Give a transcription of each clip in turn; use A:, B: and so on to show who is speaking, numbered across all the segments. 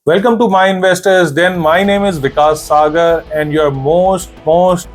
A: Welcome to My Investors. Then my name is Vikas Sagar and you're most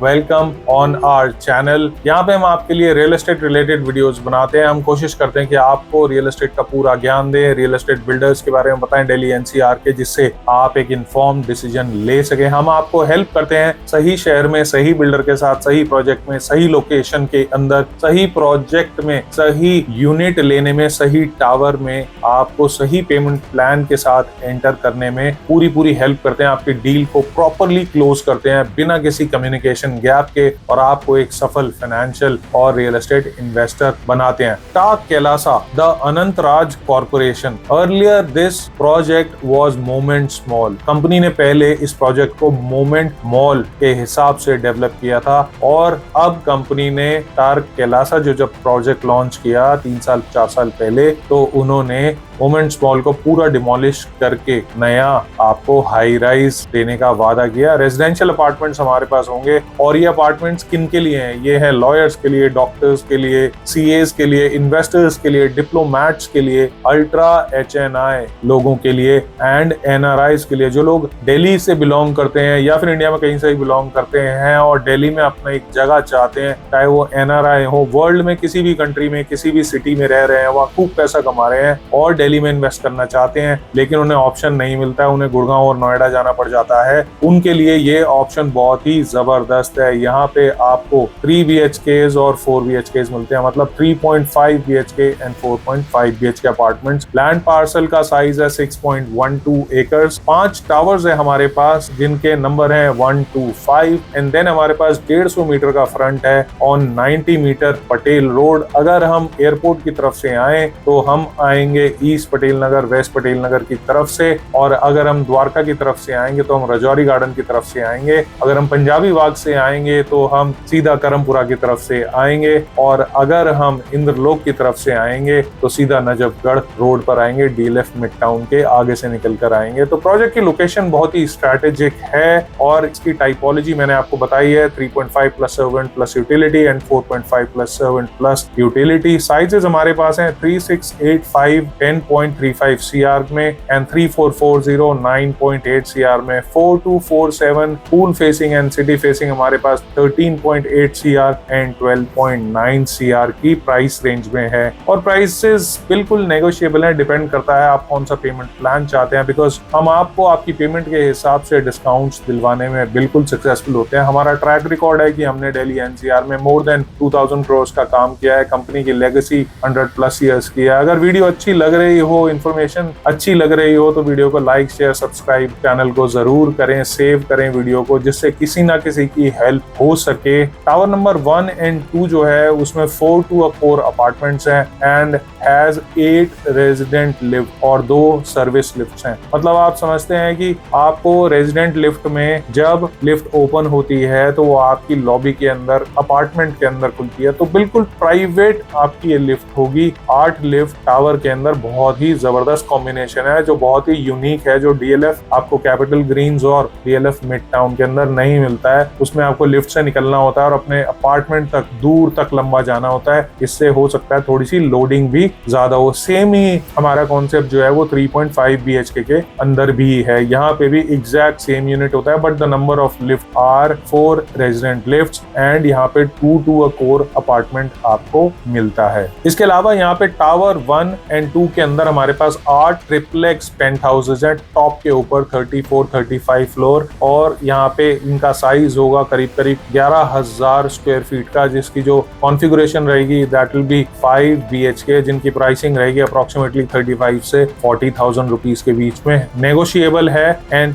A: welcome on our channel. यहाँ पे हम आपके लिए real estate related videos बनाते हैं। हम कोशिश करते हैं कि आपको रियल एस्टेट का पूरा ज्ञान दें, रियल एस्टेट बिल्डर्स के बारे में बताएं दिल्ली एनसीआर के, जिससे आप एक इन्फॉर्म्ड डिसीजन ले सकें। हम आपको हेल्प करते हैं सही शहर में, सही बिल्डर के साथ, सही प्रोजेक्ट में, सही लोकेशन के अंदर, सही प्रोजेक्ट में, सही यूनिट लेने में, सही टावर में आपको सही पेमेंट प्लान के साथ एंटर करने में पूरी हेल्प करते हैं। आपकी डील को प्रॉपरली क्लोज करते हैं बिना किसी कम्युनिकेशन गैप के और आपको एक सफल फाइनेंशियल और रियल एस्टेट इन्वेस्टर बनाते हैं। टाक Kailasa the Anant Raj corporation. Earlier this project was moment mall. Company ने पहले इस प्रोजेक्ट को मोमेंट मॉल के हिसाब से डेवलप किया था और अब कंपनी ने टाक कैलासा जो जब प्रोजेक्ट लॉन्च किया 3-4 साल पहले, तो उन्होंने मोमेंट्स मॉल को पूरा डिमोलिश करके नया आपको हाई राइज देने का वादा किया। रेजिडेंशियल अपार्टमेंट्स हमारे पास होंगे और ये अपार्टमेंट्स किन के लिए हैं? ये है लॉयर्स के लिए, डॉक्टर्स के लिए, सीएस के लिए, इन्वेस्टर्स के लिए, डिप्लोमैट्स के लिए, अल्ट्रा एचएनआई लोगों के लिए एंड एनआरआईज के लिए। जो लोग दिल्ली से बिलोंग करते हैं या फिर इंडिया में कहीं से भी बिलोंग करते हैं और दिल्ली में अपना एक जगह चाहते हैं, चाहे वो एनआरआई हो, वर्ल्ड में किसी भी कंट्री में, किसी भी सिटी में रह रहे हैं, वहाँ खूब पैसा कमा रहे हैं और दिल्ली में इन्वेस्ट करना चाहते हैं, लेकिन उन्हें ऑप्शन नहीं मिलता है, उन्हें गुड़गांव और नोएडा जाना पड़ जाता है। उनके लिए ये ऑप्शन बहुत ही जबरदस्त है। यहाँ पे आपको 3 BHKs और 4 BHKs मिलते हैं, मतलब 3.5 BHK and 4.5 BHK apartments. Land parcel का साइज है 6.12 एकर्स। 5 टावर्स है हमारे पास जिनके नंबर है 1 to 5 एंड देन हमारे पास 150 मीटर का फ्रंट है ऑन 90 मीटर पटेल रोड। अगर हम एयरपोर्ट की तरफ से आए तो हम आएंगे ईस्ट पटेल नगर, वेस्ट पटेल नगर की तरफ से, और अगर हम द्वारका की तरफ से आएंगे तो हम रजौरी गार्डन की तरफ से आएंगे। अगर हम पंजाबी बाग से आएंगे तो हम सीधा करमपुरा की तरफ से आएंगे, और अगर हम इंद्रलोक की तरफ से आएंगे तो सीधा नजफगढ़ रोड पर आएंगे, डीएलएफ मिड टाउन के आगे से निकल कर आएंगे। तो प्रोजेक्ट की लोकेशन बहुत ही स्ट्रेटेजिक है और इसकी टाइपोलॉजी मैंने आपको बताई है, 3.5 plus servant plus utility and 4.5 plus servant plus utility. Sizes हमारे पास हैं 3685 10.35 CR में एंड 3440 9.8 CR में, 4247 pool facing and city facing हमारे पास 13.8 CR एंड 12.9 CR की प्राइस रेंज में है। और प्राइसेस बिल्कुल नेगोशिएबल है, डिपेंड करता है आप कौन सा पेमेंट प्लान चाहते हैं, बिकॉज हम आपको आपकी पेमेंट के हिसाब से डिस्काउंट्स दिलवाने में बिल्कुल सक्सेसफुल होते हैं। हमारा ट्रैक रिकॉर्ड है कि हमने दिल्ली एनसीआर में मोर देन 2000 करोड़ का काम किया है। कंपनी की लेगेसी 100+ ईयर्स की है। अगर वीडियो अच्छी लग रही हो, इन्फॉर्मेशन अच्छी लग रही हो, तो वीडियो को लाइक, शेयर, सब्सक्राइब चैनल को जरूर करें, सेव करें वीडियो को, जिससे किसी ना किसी की हेल्प हो सके। टावर नंबर 1 एंड 2 जो है उसमें 4 to 4 अपार्टमेंट्स हैं एंड हैज 8 रेजिडेंट लिफ्ट और 2 सर्विस लिफ्ट हैं। मतलब आप समझते हैं कि आपको रेजिडेंट लिफ्ट में जब लिफ्ट ओपन होती है तो वो आपकी लॉबी के अंदर, अपार्टमेंट के अंदर खुलती है, तो बिल्कुल प्राइवेट आपकी ये लिफ्ट होगी। 8 लिफ्ट टावर के अंदर, बहुत ही जबरदस्त कॉम्बिनेशन है जो बहुत ही यूनिक है, जो डीएलएफ आपको कैपिटल ग्रीन्स और डीएलएफ मिड टाउन के अंदर नहीं मिलता है। उसमें आपको लिफ्ट से निकलना होता है और अपने अपार्टमेंट तक दूर तक लंबा जाना होता है। इससे हो सकता है थोड़ी सी लोडिंग भी ज्यादा हो। सेम ही हमारा कॉन्सेप्ट जो है वो 3.5 BHK के अंदर भी है। यहाँ पे भी एग्जैक्ट सेम यूनिट होता है, but the number of lift are 4 resident lift and यहाँ पे 2 to 4 अपार्टमेंट आपको मिलता है। इसके अलावा यहाँ पे टावर 1 एंड 2 के अंदर हमारे पास 8 ट्रिप्लेक्स पेंट हाउसेज हैं, टॉप के ऊपर 34-35 फ्लोर, और यहाँ पे इनका साइज होगा करीब 11,000 स्क्वायर फीट का, जिसकी जो कॉन्फ़िगरेशन रहेगी दैट विल बी 5 BHK, जिनकी प्राइसिंग रहेगी अप्रोक्सीमेटली 35 से 40,000 रुपीज के बीच में, नेगोशिएबल है। एंड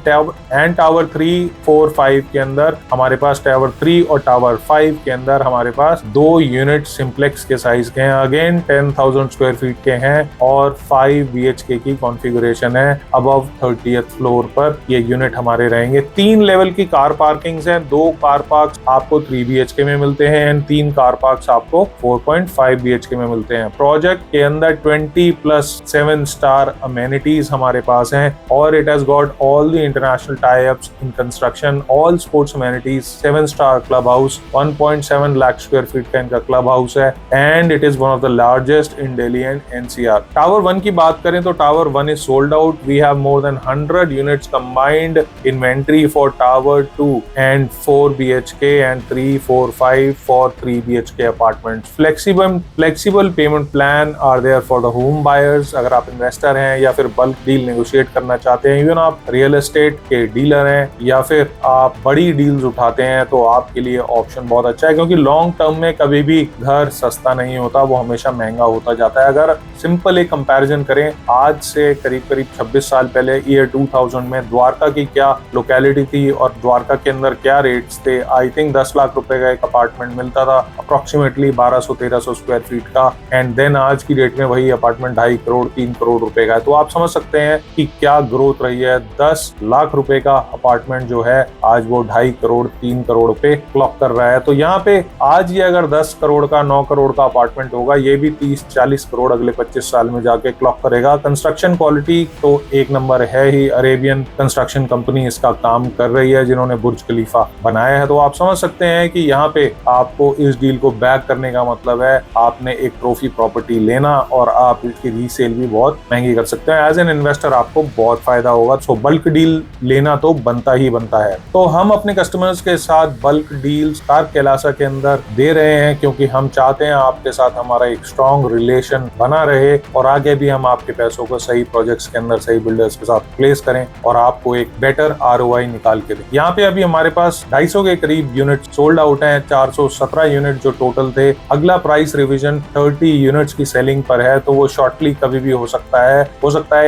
A: टावर 3, 4, 5 के अंदर हमारे पास, टावर 3 और टावर 5 के अंदर हमारे पास 2 यूनिट सिंप्लेक्स के साइज के हैं, अगेन 10,000 स्क्वायर फीट के हैं और 5 BHK की कॉन्फ़िगरेशन है। अबव 30th फ्लोर पर ये यूनिट हमारे रहेंगे। 3 लेवल की कार पार्किंग्स हैं, 2 कार पार्क्स आपको 3 BHK में मिलते हैं एंड 3 कार पार्क्स आपको 4.5 BHK में मिलते हैं। प्रोजेक्ट के अंदर 20+7 स्टार अमेनिटीज हमारे पास हैं और it has got all the international tie ups in construction, all sports amenities, 7 star club house, 1.7 lakh square feet का इनका क्लब हाउस है and it is one of the largest in Delhi and NCR. Tower 1 1 की बात करें तो tower 1 is sold out. We have more than 100 units combined inventory for tower 2 and 4 BHK and 3, 4, 5 for 3 BHK apartments. Flexible payment plan are there for the home buyers. अगर आप investor हैं या फिर bulk deal negotiate करना चाहते हैं, even आप real estate के डीलर हैं या फिर आप बड़ी डील्स उठाते हैं, तो आपके लिए ऑप्शन बहुत अच्छा है, क्योंकि लॉन्ग टर्म में कभी भी घर सस्ता नहीं होता, वो हमेशा महंगा होता जाता है। अगर सिंपल एक कंपैरिजन करें, आज से करीब 26 साल पहले ईयर 2000 में द्वारका की क्या लोकेलिटी थी और द्वारका के अंदर क्या रेट्स थे, आई थिंक 10 लाख रुपए का एक अपार्टमेंट मिलता था, अप्रोक्सीमेटली 1200-1300 स्क्वायर फीट का। एंड देन आज की डेट में वही अपार्टमेंट 2.5 करोड़ 3 करोड़ रुपए का है। तो आप समझ सकते हैं कि क्या ग्रोथ रही है। 10 लाख रुपए का अपार्टमेंट जो है आज वो 2.5 करोड़ 3 करोड़ पे क्लॉक कर रहा है। तो यहाँ पे आज ये अगर 10 करोड़ का 9 करोड़ का अपार्टमेंट होगा, ये भी 30-40 करोड़ अगले 25 साल में जाके क्लॉक करेगा। कंस्ट्रक्शन क्वालिटी तो एक नंबर है ही। अरेबियन कंस्ट्रक्शन कंपनी इसका काम कर रही है, जिन्होंने बुर्ज खलीफा बनाया है। तो आप समझ सकते हैं कि यहाँ पे आपको इस डील को बैक करने का मतलब है आपने एक ट्रॉफी प्रॉपर्टी लेना और आप इसकी रीसेल भी बहुत महंगी कर सकते हैं। एज एन इन्वेस्टर आपको बहुत फायदा होगा। सो बल्क डील लेना तो बनता ही बनता है। तो हम अपने कस्टमर्स के साथ बल्क डील स्टार कैलासा के अंदर दे रहे हैं, क्योंकि हम चाहते हैं आपके साथ हमारा एक स्ट्रॉन्ग रिलेशन बना रहे और आगे भी हम आपके पैसों को सही प्रोजेक्ट्स के अंदर सही बिल्डर्स के साथ प्लेस करें और आपको एक बेटर ROI निकाल के दें। यहाँ पे अभी हमारे पास 250 के करीब यूनिट सोल्ड आउट हैं। 417 यूनिट जो टोटल थे। अगला प्राइस रिवीजन 30 यूनिट्स की सेलिंग पर है, तो वो शॉर्टली कभी भी हो सकता है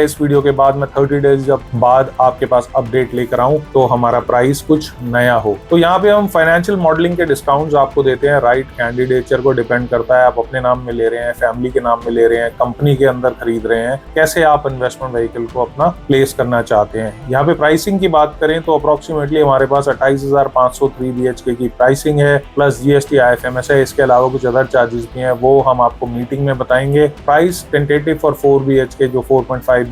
A: इस वीडियो के बाद मैं 30 डेज जब बाद आपके पास अपडेट लेकर आऊं तो हमारा प्राइस कुछ नया हो। तो यहाँ पे हम फाइनेंशियल मॉडलिंग के डिस्काउंट्स आपको देते हैं। राइट कैंडिडेचर को डिपेंड करता है, आप अपने नाम में ले रहे हैं, फैमिली के नाम में ले रहे हैं, कंपनी के अंदर खरीद रहे हैं, कैसे आप इन्वेस्टमेंट व्हीकल को अपना प्लेस करना चाहते हैं। यहाँ पे प्राइसिंग की बात करें तो अप्रोक्सीमेटली हमारे पास 28,500 3 BHK की प्राइसिंग है, प्लस GST IFMS है। इसके अलावा कुछ अदर चार्जेस भी हैं, वो हम आपको मीटिंग में बताएंगे। प्राइस टेंटेटिव फॉर 4 BHK जो 4.5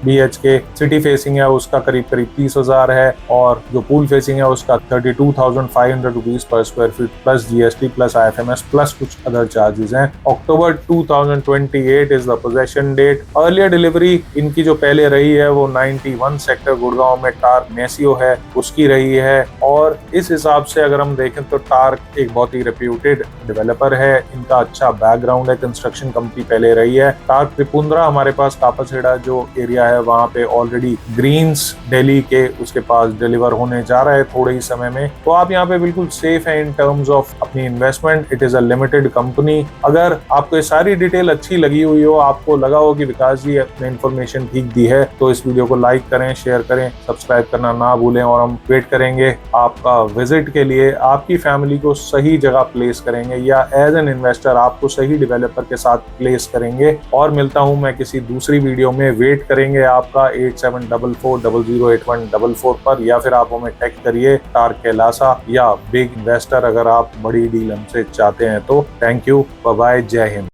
A: BHK सिटी फेसिंग है उसका करीब 30,000 है, और जो पूल फेसिंग है उसका 32,500 rupees per square feet, plus GST plus IFMS plus कुछ अदर चार्जेस हैं। October 2028 is the possession date. Earlier delivery इनकी जो पहले रही है वो 91 सेक्टर गुड़गांव में टार्क मैसियो है उसकी रही है। और इस हिसाब से अगर हम देखें तो टार्क एक बहुत ही रेप्यूटेड डेवलपर है, इनका अच्छा बैकग्राउंड है, कंस्ट्रक्शन कंपनी पहले रही है। टार्क त्रिपुंद्रा हमारे पास कापासेड़ा जो एरिया है वहाँ पे ऑलरेडी ग्रीन्स दिल्ली के उसके पास डिलीवर होने जा रहा है थोड़े ही समय में। तो आप यहाँ पे बिल्कुल सेफ है इन टर्म्स ऑफ अपनी investment. It is a limited company. अगर आपको ये सारी डिटेल अच्छी लगी हुई हो, आपको लगा हो कि विकास जी अपने इन्फॉर्मेशन ठीक दी है, तो इस वीडियो को लाइक करें, शेयर करें, सब्सक्राइब करना ना भूलें। और हम वेट करेंगे आपका विजिट के लिए। आपकी फैमिली को सही जगह प्लेस करेंगे या एज एन इन्वेस्टर आपको सही डेवलपर के साथ प्लेस करेंगे। और मिलता हूं मैं किसी दूसरी वीडियो में। वेट करेंगे आपका 8744008144 पर, या फिर आप हमें टेक्स्ट करिए टार्क कैलासा या बिग इन्वेस्टर अगर आप बड़ी डील हमसे चाहते हैं तो। थैंक यू, बाय बाय, जय हिंद।